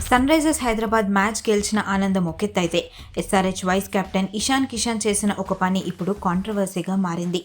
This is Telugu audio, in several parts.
సన్ రైజర్స్ హైదరాబాద్ మ్యాచ్ గెలిచిన ఆనందం ఒకెత్తైతే SRH vice captain Ishan Kishan చేసిన ఒక పని ఇప్పుడు కాంట్రవర్సీగా మారింది.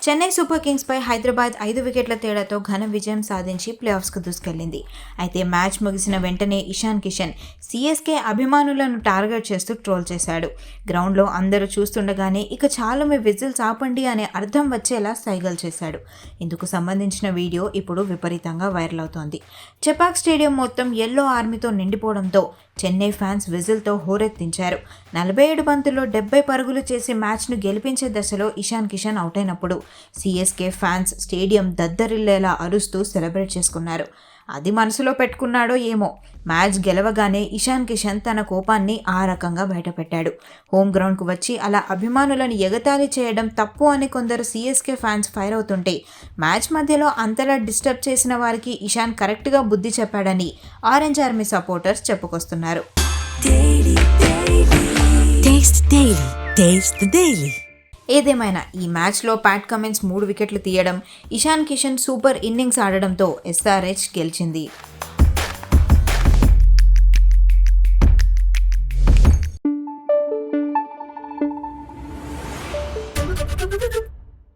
చెన్నై సూపర్ కింగ్స్ పై హైదరాబాద్ 5 వికెట్ల తేడాతో ఘన విజయం సాధించి ప్లే ఆఫ్స్ కు దూసుకెళ్లింది. అయితే మ్యాచ్ ముగిసిన వెంటనే ఇషాన్ కిషన్ సిఎస్కే అభిమానులను టార్గెట్ చేస్తూ ట్రోల్ చేశాడు. గ్రౌండ్లో అందరూ చూస్తుండగానే ఇక చాలు మీ విజిల్స్ ఆపండి అనే అర్థం వచ్చేలా సైగలు చేశాడు. ఇందుకు సంబంధించిన వీడియో ఇప్పుడు విపరీతంగా వైరల్ అవుతోంది. చెపాక్ స్టేడియం మొత్తం ఎల్లో ఆర్మీతో నిండిపోవడంతో చెన్నై ఫ్యాన్స్ విజిల్తో హోరెత్తించారు. 47 బంతుల్లో 70 పరుగులు చేసి మ్యాచ్ను గెలిపించే దశలో ఇషాన్ కిషన్ అవుట్ అయినప్పుడు సిఎస్కే ఫ్యాన్స్ స్టేడియం దద్దరిల్లేలా అరుస్తూ సెలబ్రేట్ చేసుకున్నారు. అది మనసులో పెట్టుకున్నాడో ఏమో, మ్యాచ్ గెలవగానే ఇషాన్ కిషన్ తన కోపాన్ని ఆ రకంగా బయటపెట్టాడు. హోమ్ గ్రౌండ్కు వచ్చి అలా అభిమానులను ఎగతాళి చేయడం తప్పు అని కొందరు సిఎస్కే ఫ్యాన్స్ ఫైర్ అవుతుంటే, మ్యాచ్ మధ్యలో అంతలా డిస్టర్బ్ చేసిన వారికి ఇషాన్ కరెక్ట్గా బుద్ధి చెప్పాడని ఆరెంజ్ ఆర్మీ సపోర్టర్స్ చెప్పుకొస్తున్నారు. ఏదేమైనా ఈ మ్యాచ్లో ప్యాట్ కమిన్స్ 3 వికెట్లు తీయడం, ఇషాన్ కిషన్ సూపర్ ఇన్నింగ్స్ ఆడడంతో ఎస్ఆర్హెచ్ గెలిచింది.